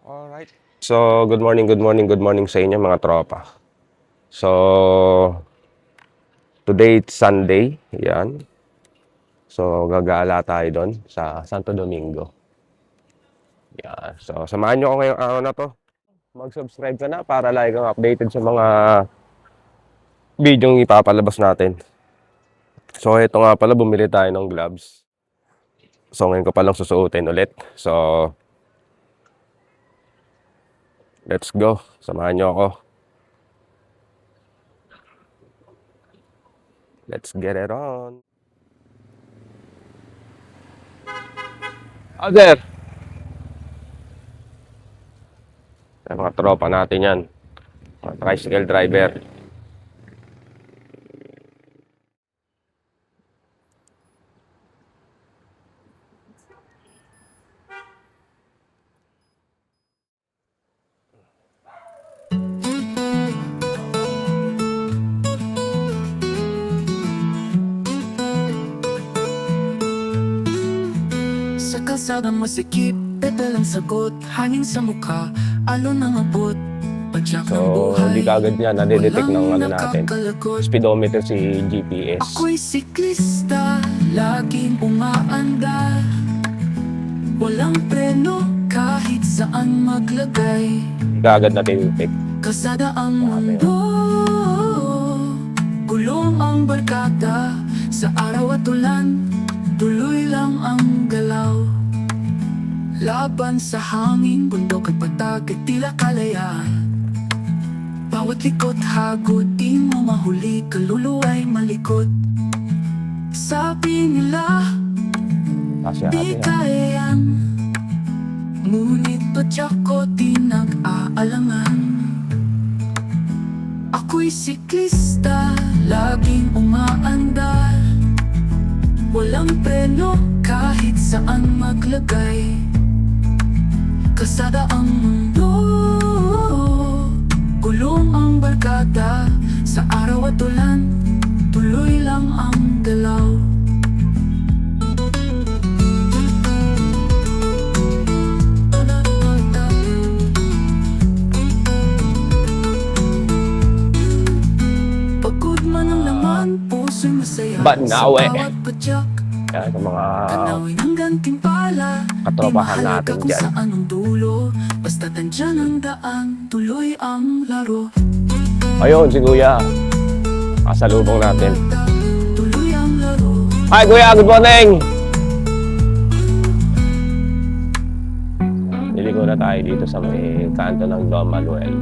Alright. So, good morning sa inyo mga tropa. So, today it's Sunday. Yan. So, gagala tayo doon sa Santo Domingo. Yan. So, samahan nyo ako ngayong araw na to. Mag-subscribe ka na para lagi kang updated sa mga video yung ipapalabas natin. So, ito nga pala, bumili tayo ng gloves. So, ngayon ko palang susuotin ulit. So, let's go. Samahan nyo ako. Let's get it on. Other. Ay, mga tropa natin yan. Mga tricycle driver. Sa kalsada masikip, pepe lang sagot, hangin sa mukha, alon ng abot, padyak ng So, buhay. hindi kagad niya nadidetect ng Walang ano natin. nakakalagot. Speedometer si GPS. Ako'y siklista, laging umaandar. Walang preno, kahit saan maglagay. Hindi kagad nadidetect. Kalsada ang mundo, gulong ang barkada. Sa araw at ulan, tuloy lang ang galaw. Laban sa hangin, bundok at patag at tila kalayaan. Bawat likot hagod, di mo mahuli, kaluluwa'y malikot. Sabi nila, Kasi di ate, kayaan, ngunit padyak ko di nag-aalangan. Ako'y siklista, laging umaandar. Walang preno, kahit saan maglagay. Kalsada ang mundo, gulong ang barkada. Sa araw at ulan, tuloy lang ang galaw. Pagod man ang laman, puso'y masaya. Banawe. Sa bawat padyak, yan, sa mga tanawin ang gantimpala. katropahan Di mahalaga natin kung dyan. saan ang dulo, basta't andyan ang daan, tuloy ang laro. Ayun, si Kuya. Kasalubong natin. Tuloy ang laro. Hi, Kuya. Good morning. Niligo na tayo dito sa may kanto ng Don Manuel.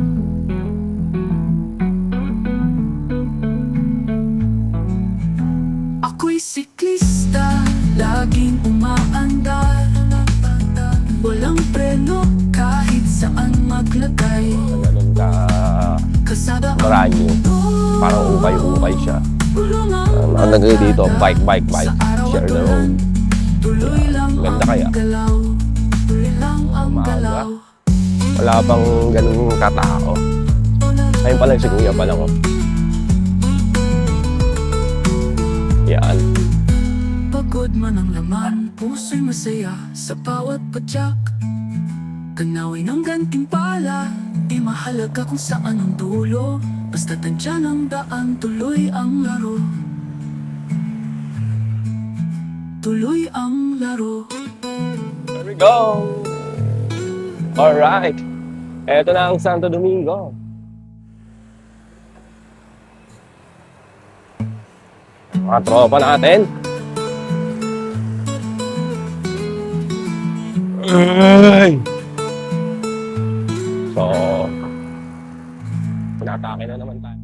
Ako'y siklista, laging umaandar. Walang preno, kahit saan maglagay. Ganun ka Kasada ang maranyo. mundo, Parang ukay-ukay siya. gulong ang Nakalagay dito, barkada. bike. Sa araw Share at the ulan, road. tuloy lang Ganda ang kaya? galaw. Tuloy lang ang Umaga. galaw. Wala pang ganun katao. Ayun pa lang si Kuya pa lang. Oh. Yan. Pagod man ang laman, puso'y masaya sa bawat padyak. Tanawin ang gantimpala, di mahalaga kung saan ang dulo, basta't andyan ang daan, tuloy ang laro. Tuloy ang laro. There we go! Alright. Eto na ang Santo Domingo. Mga tropa natin. Ay! So, pinatake na naman tayo.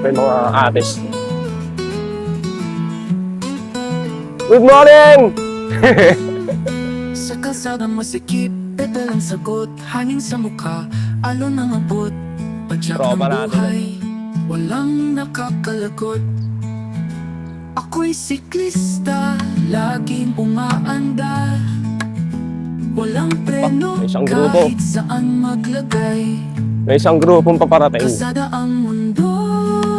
May mga ates. Good morning! Sa kalsada masikip, pepe lang sagot, hangin sa mukha, alon ng abot, padyak ng Tropa natin. buhay, walang nakakalagot. Ako'y siklista, laging umaandar. Walang preno, may isang grupo. kahit saan maglagay. May isang grupong paparating Kalsada ang mundo,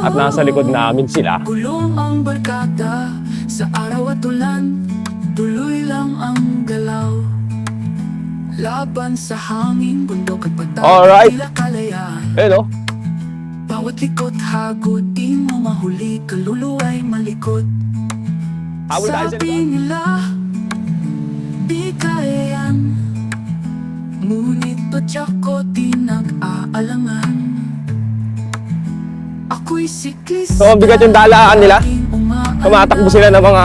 at nasa likod namin sila. gulong ang barkada. Sa araw at ulan, tuloy lang lang ang galaw. Laban sa hangin, bundok at patag, Alright. tila kalayaan. Ayun, oh. Bawat likot hagod, di mo mahuli, kaluluwa'y malikot. Habol tayo sa Sabi nila, di kaya yan. Ngunit padyak ko di nag-aalangan. Ako'y siklista. So, bigat yung dalaan nila. laging umaandar. Tumatakbo sila ng mga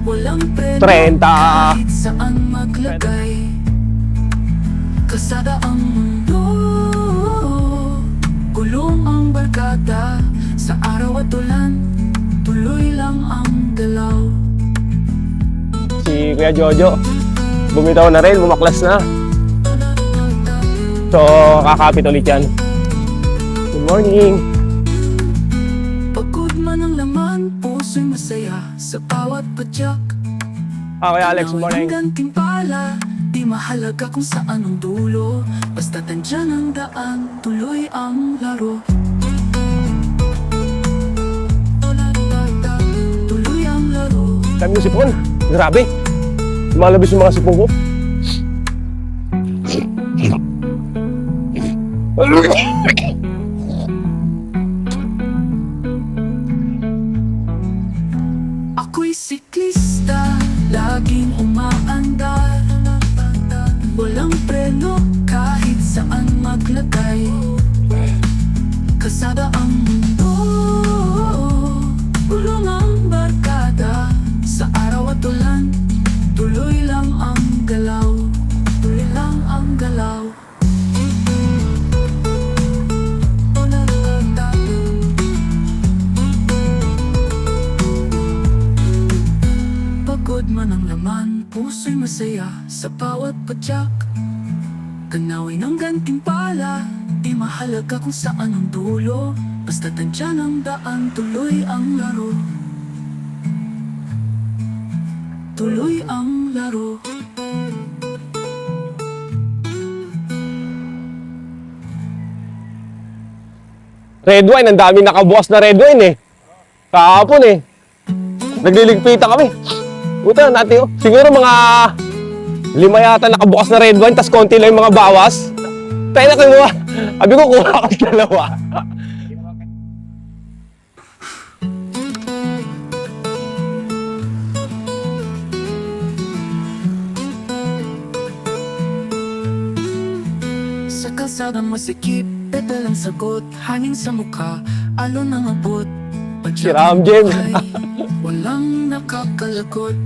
Walang preno 30. kahit saan maglagay. Kasada ang mundo, gulong ang barkada. Sa araw at ulan, tuloy lang ang galaw. si Kuya Jojo. Bumitaw na rin, bumaklas na. So, kakapit ulit yan. Good morning. Pagod man ang laman, puso'y masaya sa bawat padyak. Okay, Alex, good morning. Hanggang timpala, di mahalaga kung saan ang dulo. Basta tandyan ang daan, tuloy ang laro. Tuloy ang laro. Kami yung sipon. Grabe. Lumalabas yung mga sipon ko. Ako'y siklista, laging umaandar. Walang preno kahit saan maglagay. Kasada ang mundo, ulong ang barkada. Sa araw at ulan, tuloy lang ang galaw. Tuloy lang ang galaw. Pagod man ang laman, puso'y masaya sa bawat padyak. Kanawin ang gantimpala, di mahalaga kung saan ang dulo. Basta tandyan ang daan, tuloy ang laro. Tuloy ang laro. Red wine, ang daming nakabukas na red wine eh. Kahapon eh. Nagliligpitan kami. Puta natin oh. Siguro mga 5 yata nakabukas na red wine, tas konti lang yung mga bawas. Tayo na kayo. Sabi ko, kuha ka dalawa. Sa kalsada masikip, pedal ang sagot. Hangin sa mukha, alon ang abot. Si Ramjen. Walang nakakalakot.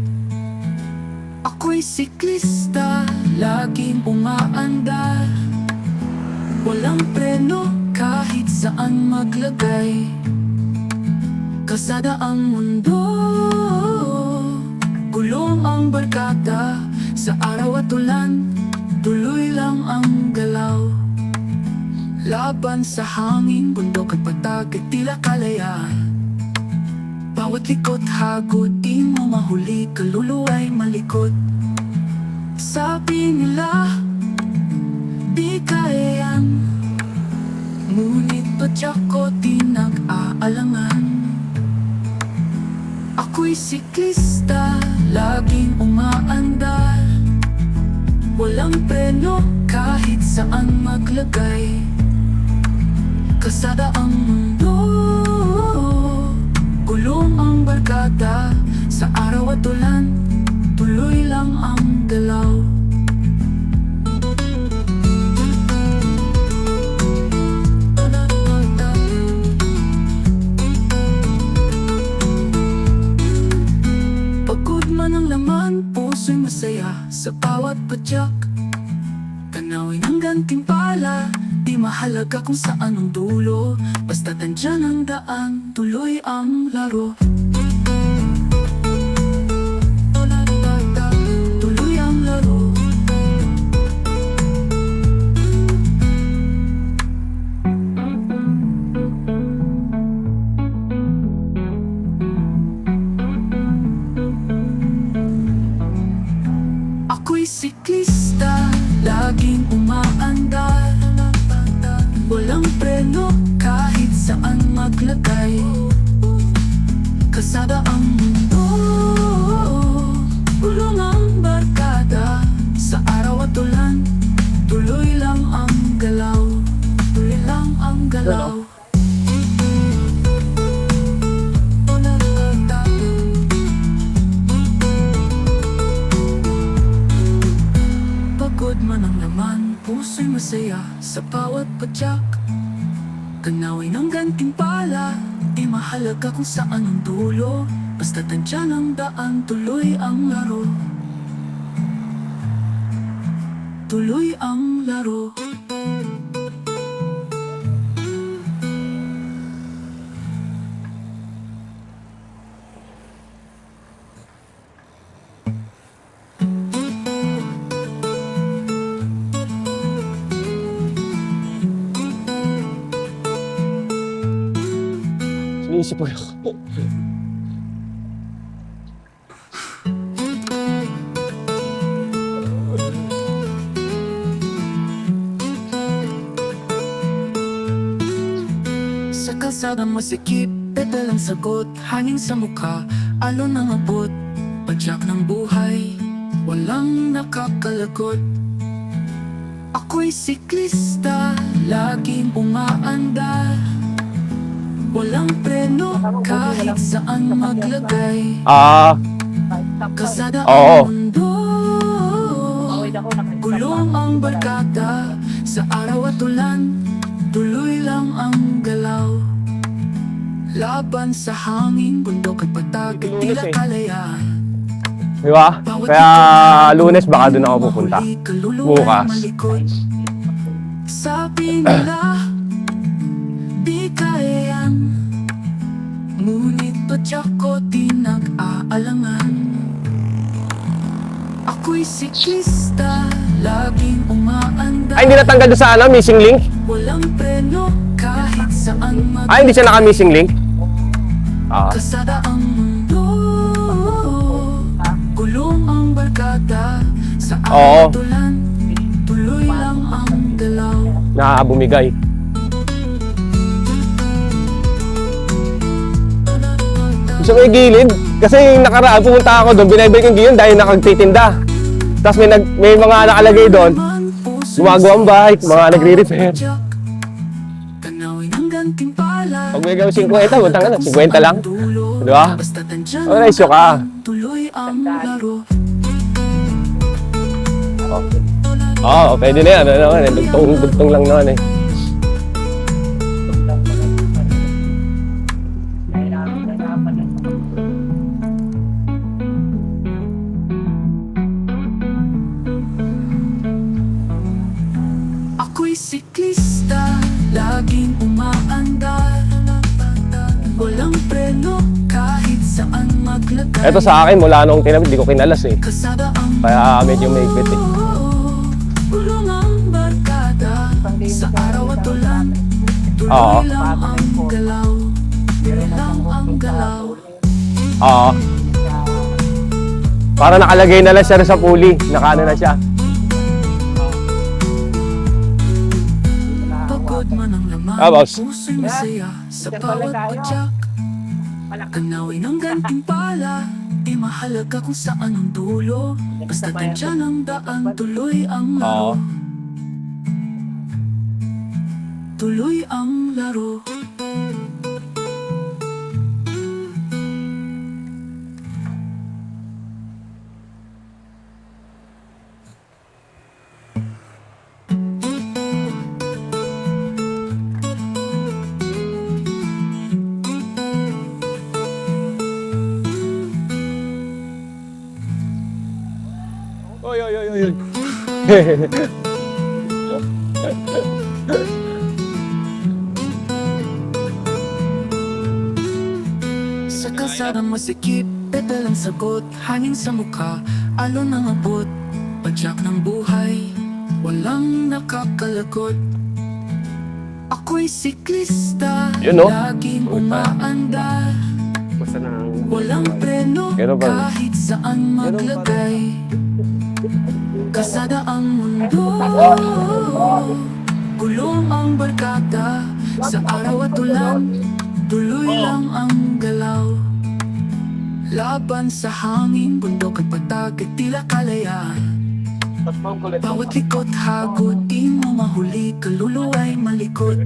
Ako'y siklista, laging umaandar. Walang preno kahit saan maglagay. Kasada ang mundo, gulong ang barkada. Sa araw at ulan, tuloy lang ang galaw. Laban sa hangin, bundok at patag at tila kalayaan. Bawat likot hagod, di mo mahuli, kaluluwa'y malikot. Sabi nila, di kaya yan. Ngunit padyak ko di nag-aalangan. Ako'y siklista, laging umaandar. Walang preno kahit saan maglagay. Kasada ang mundo, gulong ang barkada. Sa araw at ulan, tuloy lang ang galaw. Pagod man ang laman, puso'y masaya sa bawat padyak. Tanawin ang gantimpala, di mahalaga kung saan ang dulo. Basta tandyan ang daan, tuloy ang laro. Tuloy ang laro. Ako'y siklista, laging umaandar. Walang preno kahit saan maglagay. Kasada ang mundo, ulong ang saya sa bawat padyak. Tanawin ang gantimpala, di mahalaga kung saan ang dulo. Basta tandyan ang daan, tuloy ang laro. Tuloy ang laro. Sinisip ko yun. Sa kalsada masikip, petal ang sagot. Hangin sa mukha, alon ang abot. Padyak ng buhay, walang nakakalagot. Ako'y siklista, laging umaandar. Walang preno, kahit saan maglagay. Kalsada Oo. ang mundo, gulong ang barkada. Sa araw at ulan, tuloy lang ang galaw. Laban sa hangin, bundok at patag at tila kalayaan. Di ba? Kaya Lunes baka doon ako pupunta. Bukas. Sabi nila, di kaya yan. Ngunit padyak ko di nag-aalangan. Ako'y siklista, laging umaandar. Ay, hindi natanggal doon sa missing link? Walang preno, kahit saan mag- Ay, hindi siya naka-missing link? Kasada ang mundo, gulong ang barkada. Sa Oo. tulan, tuloy lang ang galaw. Nakabumigay. Gusto ko yung gilid. Kasi yung nakaraan, pumunta ako doon, binibike yung gilid dahil nakagtitinda. Tapos may mga nakalagay doon, gumagawang bike, mga nagre-repair. Tanawin ang gantimpala. Pag may gawin 50, buntang ka na, 50 lang. Di ba? Basta tandyan Oh, nice ka. tuloy ang laro. Oo, pwede na yan. Ano naman eh, dugtong lang naman eh. Ako'y siklista, laging umaandar. Walang preno, kahit saan maglagay. Ito sa akin, mula nung tinapit, di ko kinalas eh. Kasada ang Kaya medyo maigpit eh. ulong ang barkada. Sa araw at ulan, Oo. tuloy lang ang galaw. Tuloy lang ang galaw. Oo. Para nakalagay na lang siya sa puli. Nakano na siya. Pagod man ang laman, Boss. puso'y masaya sa bawat padyak. Tanawin ang gantimpala, di mahalaga kung saan ang dulo. Basta tandyan ang daan, tuloy ang laro. Tuloy ang laro. Oy, oy, oy, oy. Sa kalsada masikip, petal ang sagot. Hangin sa mukha, alon ang abot. Padyak ng buhay, walang nakakalagot. Ako'y siklista, Yun, no? laging umaandar. Basta na. Walang preno, Ganun ba? kahit saan maglagay. Kasada ang mundo, gulong ang barkada. Sa araw at ulan, tuloy lang ang galaw. Laban sa hangin, bundok at patag at tila kalayaan. Bawat likot hagod, di mo mahuli, kaluluwa'y malikot.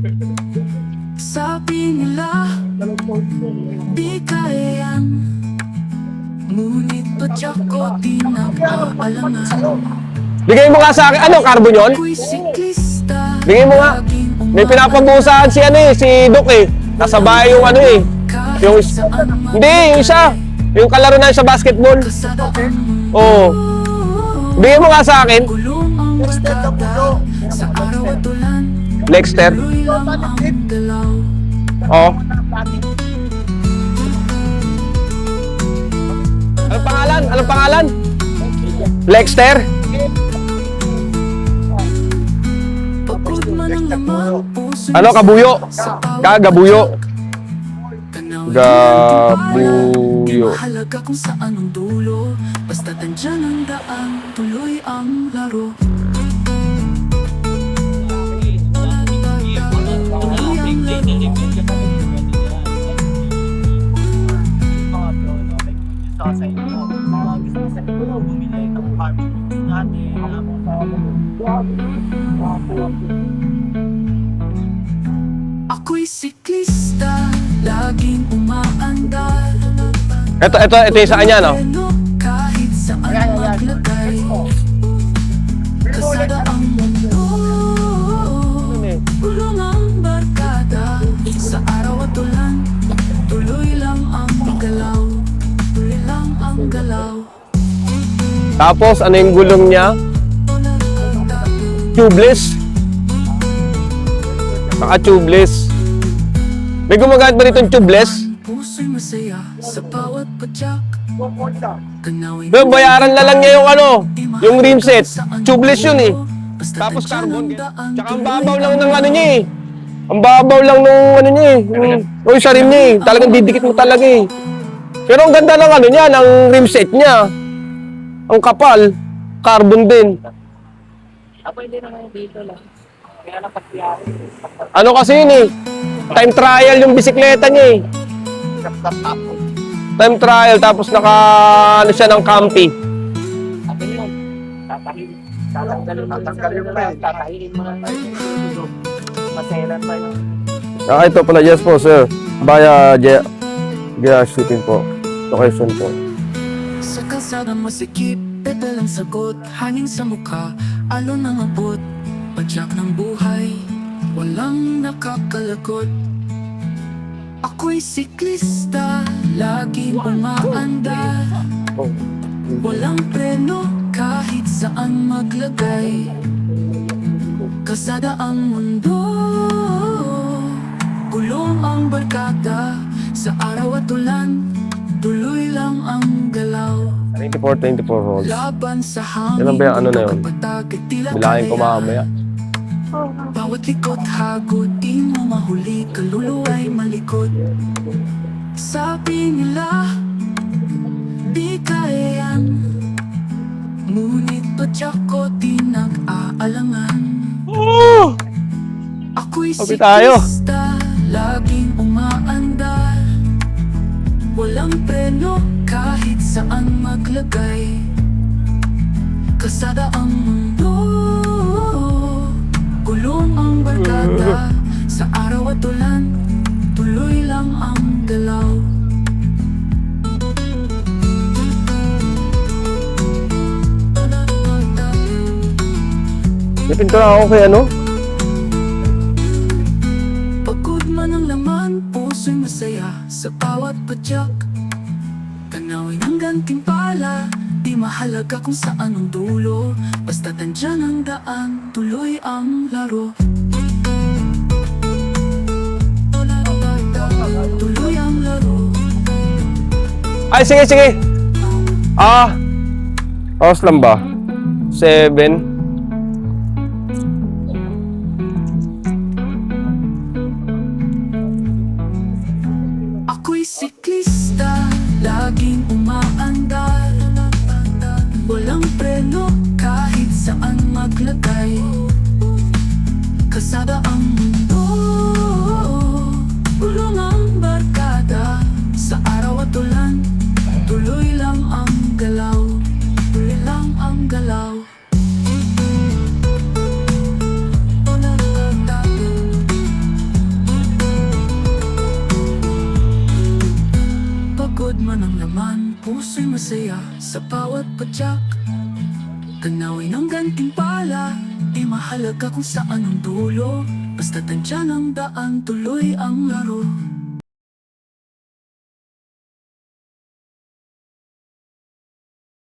Sabi nila, di kaya yan. Ngunit padyak ko di nag-aalangan. Bigay mo nga sa akin. Ano, carbon yun? Ako'y siklista, Bigyan mo nga. May pinapabusahan si ano eh, si Doc eh. Nasa bahay yung ano eh. Yung, hindi, yung isa. Yung kalaro na sa basketball. Oo. Bigyan mo nga sa akin. Lexter. Oo. Anong pangalan? Anong pangalan? Lexter? Ano, kabuyo? Gabuyo. Gabuyo. Mahalaga kung saan ang dulo, basta tandyan ang daan, tuloy ang laro. Tuloy ang laro. Ako'y siklista, laging umaandar. Ito yung sa kanya, no? Kahit saan maglagay, kasada ang mundo. Bulong ang barkada, sa araw at ulan, tuloy lang ang galaw. Tuloy lang ang galaw. Tapos, ano yung gulong niya? Tubeless. Naka-tubeless. May gumagamit ba nitong tubeless? Puso'y masaya sa bawat padyak. Doon, bayaran na lang niya yung ano, yung rim set. Tubeless yun eh. Tapos carbon. Tsaka ang babaw lang ng ano niya eh. Ang babaw lang ng ano niya eh. Yung sa rim niya eh. Talagang didikit mo talaga eh. Pero ang ganda ng ano niya, ng rim set niya. Ang kapal. Carbon din. Pwede naman dito lang. Kaya lang pagkiyari. Ano kasi yun eh. Time trial yung bisikleta niya eh. Time trial tapos naka ano siya ng campy. Sabi yun, tatanggalin mo na. Tatahiin mo na. Maselan pa yun. Ito pala, yes po sir. Via shipping po. Location po. Sa kalsada masikip, pedal ang sagot. Hangin sa mukha, alon ang abot. Padyak ng buhay, walang nakakalagot. Ako'y siklista, laging umaandar. Walang preno, kahit saan maglagay. Kasada ang mundo, gulong ang barkada. Sa araw at ulan, tuloy lang ang galaw. 24 volts. Laban sa hangin, Yan ba yung ano na yun? kapatag at tila Bilangin ko kaya. mamaya. Bawat likot hagod, di mo mahuli, kaluluwa'y malikot. Sabi nila, di kaya yan. Ngunit padyak ko di nag-aalangan. Ako'y Sabi tayo. siklista, laging umaandar. Walang preno, kahit saan maglagay. Kasada ang mundo, gulong ang barkada. Sa araw at ulan, tuloy lang ang galaw. May pintura ako kay ano? Pagod man ang laman, puso'y masaya sa bawat padyak. Tanawin ang gantimpala, di mahalaga kung saan ang dulo. Basta tandyan ang daan, tuloy ang laro. Tuloy ang laro. Ay, sige. Oras lang ba? 7. Ako'y siklista, laging umaandar. Walang preno, kahit saan maglagay. Kasada ang mundo, bulong ang barkada. Sa araw at ulan, tuloy lang ang galaw. Tuloy lang ang galaw. Pagod man ang laman, puso'y masaya sa bawat padyak. Tanawin ang gantimpala, Di mahalaga kung saan ang dulo, basta tandyan ang daan, tuloy ang laro.